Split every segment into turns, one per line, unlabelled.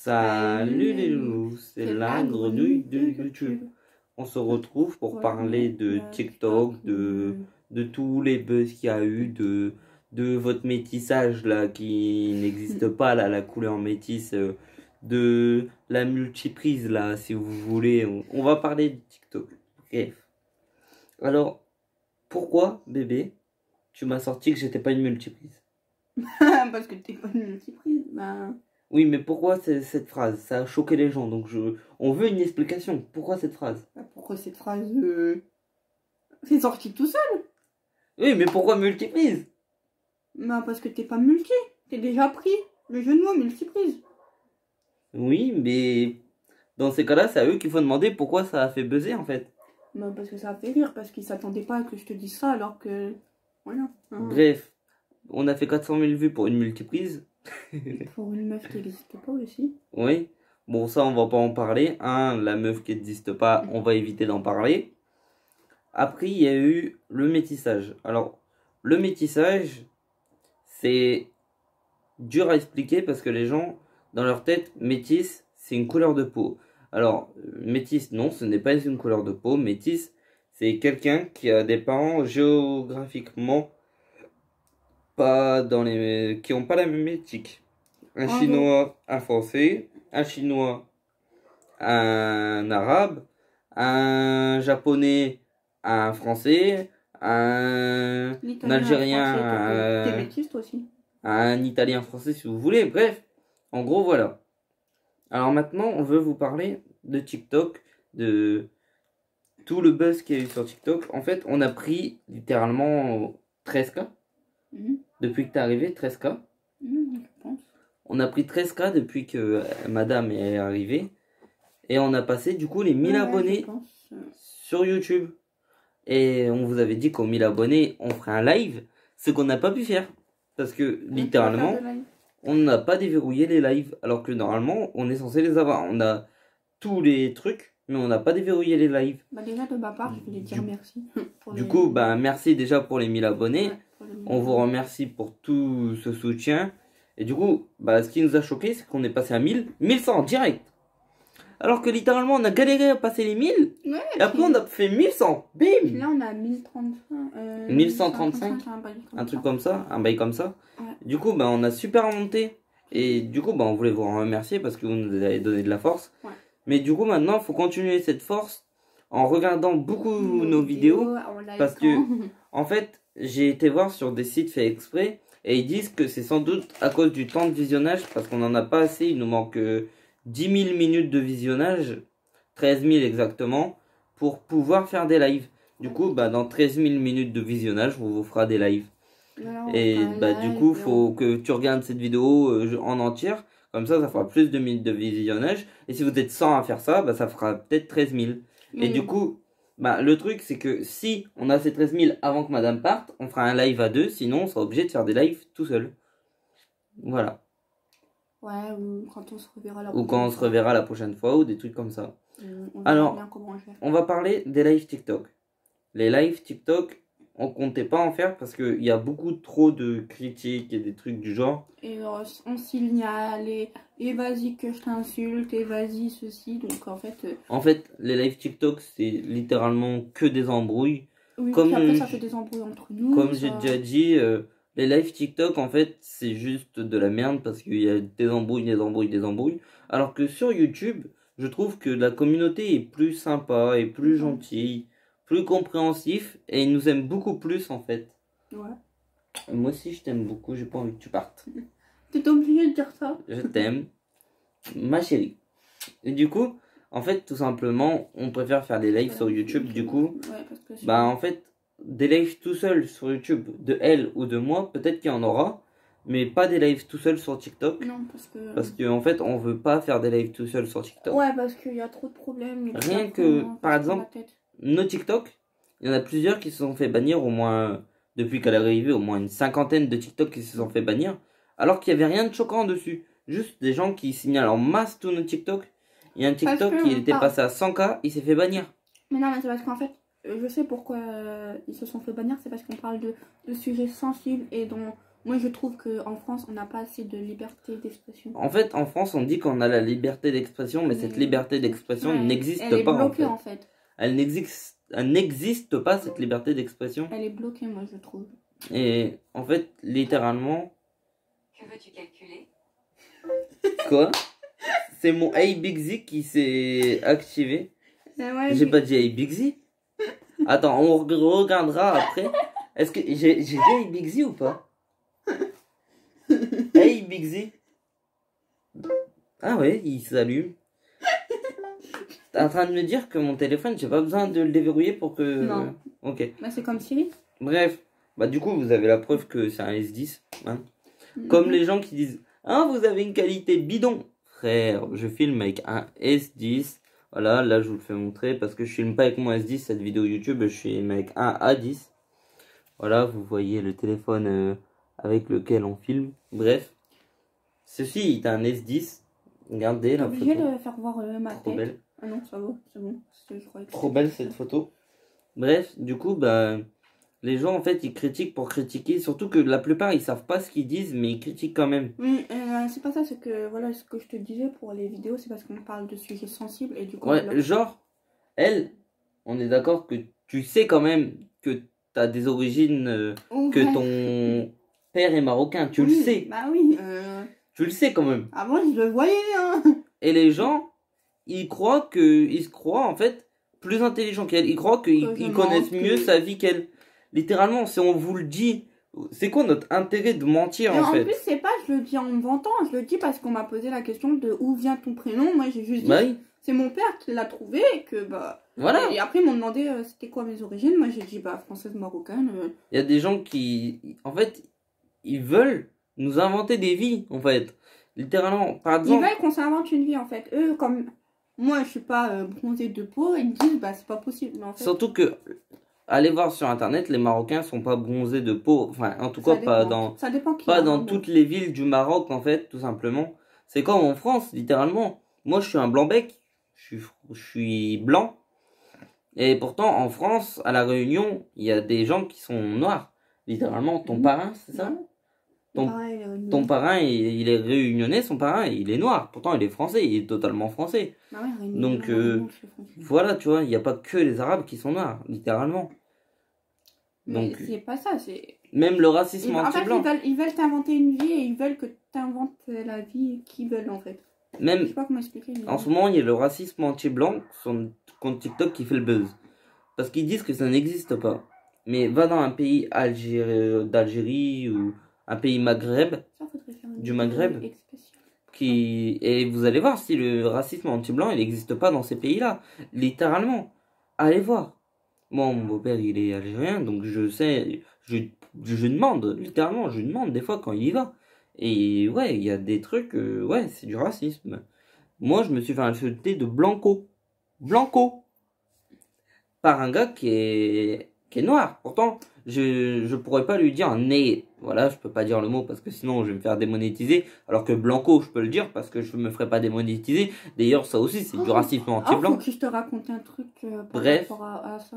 Salut les loulous, c'est la grenouille de YouTube. On se retrouve pour parler de TikTok, de tous les buzz qu'il y a eu, de votre métissage là qui n'existe pas là, la couleur métisse, de la multiprise là, si vous voulez. On va parler de TikTok. Bref. Alors, pourquoi, bébé, tu m'as sorti que j'étais pas une multiprise?
Parce que t'es pas une multiprise, bah...
Oui, mais pourquoi cette phrase? Ça a choqué les gens, donc on veut une explication. Pourquoi cette phrase?
Pourquoi cette phrase c'est sorti tout seul?
Oui, mais pourquoi multiprise?
Bah parce que t'es pas multi, t'es déjà pris. Le jeu de mots multiprise.
Oui, mais dans ces cas-là, c'est à eux qu'il faut demander pourquoi ça a fait buzzer en fait.
Bah parce que ça a fait rire, parce qu'ils s'attendaient pas à que je te dise ça alors que... Voilà.
Bref, on a fait 400 000 vues pour une multiprise.
Pour une meuf qui n'existe pas aussi.
Oui, bon ça on va pas en parler. La meuf qui n'existe pas, on va éviter d'en parler. Après il y a eu le métissage. Alors le métissage, c'est dur à expliquer parce que les gens, dans leur tête, métis, c'est une couleur de peau. Alors métis, non, ce n'est pas une couleur de peau. Métis, c'est quelqu'un qui a des parents géographiquement pas dans les qui ont pas la même éthique. Un chinois, un français, un chinois, un arabe, un japonais, un français, un algérien,
T'es métisse toi aussi.
un italien français si vous voulez. Bref, en gros voilà. Alors maintenant on veut vous parler de TikTok, de tout le buzz qu'il y a eu sur TikTok. En fait on a pris littéralement 13K. Depuis que t'es arrivé, 13K.
Je pense.
On a pris 13K depuis que madame est arrivée. Et on a passé du coup les 1000 abonnés sur YouTube. Et on vous avait dit qu'aux 1000 abonnés, on ferait un live. Ce qu'on n'a pas pu faire. Parce que littéralement, on n'a pas déverrouillé les lives. Alors que normalement, on est censé les avoir. On a tous les trucs, mais on n'a pas déverrouillé les lives.
Bah déjà de ma part, je voulais dire merci.
Du coup, bah merci déjà pour les 1000 abonnés. On vous remercie pour tout ce soutien. Et du coup, bah, ce qui nous a choqué, c'est qu'on est passé à 1100 direct. Alors que littéralement, on a galéré à passer les 1000.
Ouais,
et après, on a fait 1100. Bim.
Là, on a 1035.
1135. Un truc comme ça. Un bail comme ça. Ouais. Du coup, bah, on a super monté. Et du coup, bah, on voulait vous remercier parce que vous nous avez donné de la force. Ouais. Mais du coup, maintenant, il faut continuer cette force en regardant beaucoup nos vidéos. Parce que, en fait, j'ai été voir sur des sites faits exprès. Et ils disent que c'est sans doute à cause du temps de visionnage. Parce qu'on n'en a pas assez. Il nous manque 10 000 minutes de visionnage. 13 000 exactement. Pour pouvoir faire des lives. Du coup, bah, dans 13 000 minutes de visionnage, on vous fera des lives. Et bah, du coup, il faut que tu regardes cette vidéo en entière. Comme ça fera plus de minutes de visionnage. Et si vous êtes 100 à faire ça, bah, ça fera peut-être 13 000. Et du coup, bah, le truc, c'est que si on a ces 13 000 avant que madame parte, on fera un live à deux. Sinon, on sera obligé de faire des lives tout seul. Voilà.
Ouais, ou quand on se reverra
la prochaine fois, ou des trucs comme ça. Alors, on va parler des lives TikTok. Les lives TikTok, on comptait pas en faire parce qu'il y a beaucoup trop de critiques et des trucs du genre.
Et on signale, et vas-y que je t'insulte, et vas-y ceci, donc en fait...
En fait, les lives TikTok, c'est littéralement que des embrouilles.
Oui, comme après ça fait des embrouilles entre nous.
Comme j'ai déjà dit, les lives TikTok, en fait, c'est juste de la merde parce qu'il y a des embrouilles, des embrouilles, des embrouilles. Alors que sur YouTube, je trouve que la communauté est plus sympa et plus gentille, plus compréhensif et ils nous aiment beaucoup plus en fait.
Ouais.
Moi aussi je t'aime beaucoup, j'ai pas envie que tu partes.
T'es obligé de dire ça.
Je t'aime, ma chérie. Et du coup, en fait, tout simplement, on préfère faire des lives sur YouTube. Du coup, bah en fait, des lives tout seul sur YouTube, de elle ou de moi, peut-être qu'il y en aura. Mais pas des lives tout seul sur TikTok.
Non,
parce que en fait, on veut pas faire des lives tout seul sur TikTok.
Ouais, parce qu'il y a trop de problèmes.
Rien que, par exemple, nos TikTok, il y en a plusieurs qui se sont fait bannir, au moins, depuis qu'elle est arrivée, au moins une cinquantaine de TikTok qui se sont fait bannir. Alors qu'il n'y avait rien de choquant dessus. Juste des gens qui signalent en masse tous nos TikTok. Il y a un TikTok qui était passé à 100K, il s'est fait bannir.
Mais non, mais c'est parce qu'en fait, je sais pourquoi ils se sont fait bannir. C'est parce qu'on parle de sujets sensibles et dont Moi, je trouve qu'en France, on n'a pas assez de liberté d'expression.
En fait, en France, on dit qu'on a la liberté d'expression, mais cette liberté d'expression n'existe pas.
Elle est bloquée, en fait.
Elle n'existe pas, cette liberté d'expression.
Elle est bloquée, moi, je trouve.
Et en fait, littéralement...
Que veux-tu calculer?
Quoi? C'est mon Hey Big Z qui s'est activé.
Ouais,
j'ai pas dit Hey Big Z. Attends, on regardera après. Est-ce que j'ai dit Hey Big Z ou pas? Hey Big Z. Ah ouais, il s'allume. T'es en train de me dire que mon téléphone, j'ai pas besoin de le déverrouiller pour que...
Non.
Ok.
Bah, c'est comme Siri.
Bref. Bah du coup, vous avez la preuve que c'est un S10. Hein. Comme les gens qui disent « Ah, vous avez une qualité bidon !» Frère, je filme avec un S10. Voilà, là je vous le fais montrer parce que je filme pas avec mon S10 cette vidéo YouTube, je filme avec un A10. Voilà, vous voyez le téléphone avec lequel on filme. Bref, ceci est un S10. Regardez la photo.
T'es obligé de faire voir ma
Trop
tête.
belle.
Ah non, ça va, c'est bon. Je croyais que
Trop belle cette photo. Bref, du coup, bah, les gens en fait ils critiquent pour critiquer. Surtout que la plupart ils savent pas ce qu'ils disent, mais ils critiquent quand même.
Oui, c'est pas ça, c'est que voilà ce que je te disais pour les vidéos, c'est parce qu'on parle de sujets sensibles et du coup.
Ouais, genre, elle, on est d'accord que tu sais quand même que t'as des origines, que ton père est marocain, tu le sais.
Bah oui.
Tu le sais quand même.
Avant, je le voyais, hein.
Et les gens, ils se croient en fait plus intelligents qu'elle. Ils croient qu'ils connaissent mieux sa vie qu'elle. Littéralement, si on vous le dit, c'est quoi notre intérêt de mentir en fait?
En plus, c'est pas je le dis en me vantant, je le dis parce qu'on m'a posé la question de où vient ton prénom. Moi, j'ai juste dit
oui.
C'est mon père qui l'a trouvé et que bah.
Voilà.
Et après, ils m'ont demandé c'était quoi mes origines. Moi, j'ai dit bah française marocaine.
Il y a des gens qui, en fait, ils veulent nous inventer des vies en fait. Littéralement, par exemple.
Ils veulent qu'on s'invente une vie en fait. Eux, comme moi, je suis pas bronzée de peau, ils me disent bah c'est pas possible. Mais en fait,
surtout que, allez voir sur internet, les Marocains sont pas bronzés de peau. Enfin, en tout cas, pas dans,
ça dépend qui
pas dans toutes les villes du Maroc en fait, tout simplement. C'est comme en France, littéralement. Moi, je suis un blanc-bec. Je suis blanc. Et pourtant, en France, à La Réunion, il y a des gens qui sont noirs. Littéralement, ton parrain, c'est ça? Ton parrain, il est réunionnais, son parrain, il est noir. Pourtant, il est français, il est totalement français.
Ah ouais,
donc, voilà, tu vois, il n'y a pas que les Arabes qui sont noirs, littéralement.
Mais donc, c'est pas ça, c'est...
Même le racisme anti-blanc.
En fait, ils veulent t'inventer une vie et ils veulent que tu inventes la vie qu'ils veulent, en fait.
Même,
je sais pas comment expliquer. Mais...
En ce moment, il y a le racisme anti-blanc sur le compte TikTok qui fait le buzz. Parce qu'ils disent que ça n'existe pas. Mais va dans un pays d'Algérie ou un pays Maghreb, du Maghreb, et vous allez voir si le racisme anti-blanc, il n'existe pas dans ces pays-là. Littéralement. Allez voir. Moi, mon beau-père, il est algérien, donc je sais, je demande, littéralement, je demande des fois quand il y va. Et ouais, il y a des trucs, ouais, c'est du racisme. Moi, je me suis fait insulter de Blanco. Blanco. Par un gars qui est noir. Pourtant, je pourrais pas lui dire né. Voilà, je peux pas dire le mot parce que sinon je vais me faire démonétiser. Alors que Blanco, je peux le dire parce que je me ferai pas démonétiser. D'ailleurs, ça aussi, c'est du racisme anti-blanc.
Faut que je te raconte un truc par rapport à ça.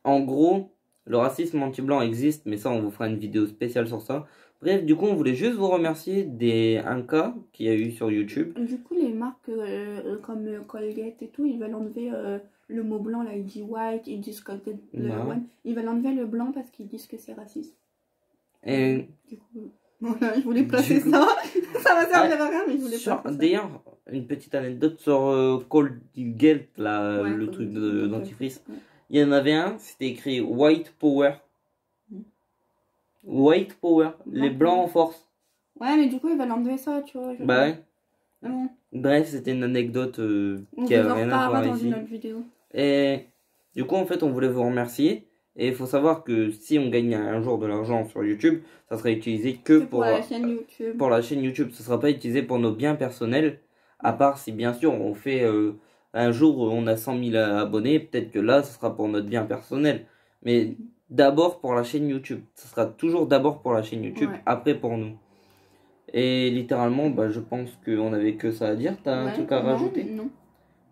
En gros, le racisme anti-blanc existe, mais ça, on vous fera une vidéo spéciale sur ça. Bref, du coup, on voulait juste vous remercier des 1K qu'il y a eu sur YouTube.
Du coup, les marques comme Colgate et tout, ils veulent enlever le mot blanc, là, ils disent white, ils disent Colgate one. Ils veulent enlever le blanc parce qu'ils disent que c'est raciste.
Et
du coup, voilà, je voulais placer ça. Ça va servir à rien, mais je voulais placer ça.
D'ailleurs, une petite anecdote sur Colgate, là, ouais, le truc de dentifrice. Ouais. Il y en avait un, c'était écrit White Power. White Power, les blancs en force.
Ouais, mais du coup, ils veulent enlever ça, tu vois.
Bah ouais. Bref, c'était une anecdote qui a rien à voir ici. Et du coup, en fait, on voulait vous remercier. Et il faut savoir que si on gagne un jour de l'argent sur YouTube, ça sera utilisé que pour
la chaîne YouTube.
Pour la chaîne YouTube. Ça ne sera pas utilisé pour nos biens personnels. À part si, bien sûr, on fait un jour où on a 100 000 abonnés. Peut-être que là, ce sera pour notre bien personnel. Mais d'abord pour la chaîne YouTube. Ça sera toujours d'abord pour la chaîne YouTube, ouais. Après pour nous. Et littéralement, bah, je pense qu'on n'avait que ça à dire. T'as un truc à rajouter?
Non.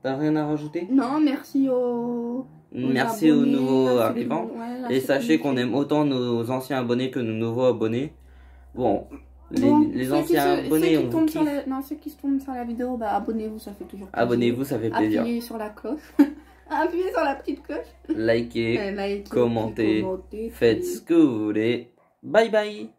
T'as rien à rajouter?
Non, merci aux
nouveaux arrivants. Ouais, et sachez qu'on aime autant nos anciens abonnés que nos nouveaux abonnés. Bon, les anciens abonnés, on vous kiffe.
Ceux qui se tombent sur la vidéo, bah abonnez-vous, ça fait toujours plaisir.
Abonnez-vous, ça fait plaisir.
Appuyez sur la cloche. Appuyez sur la petite cloche.
Likez, commentez, faites ce que vous voulez. Bye bye.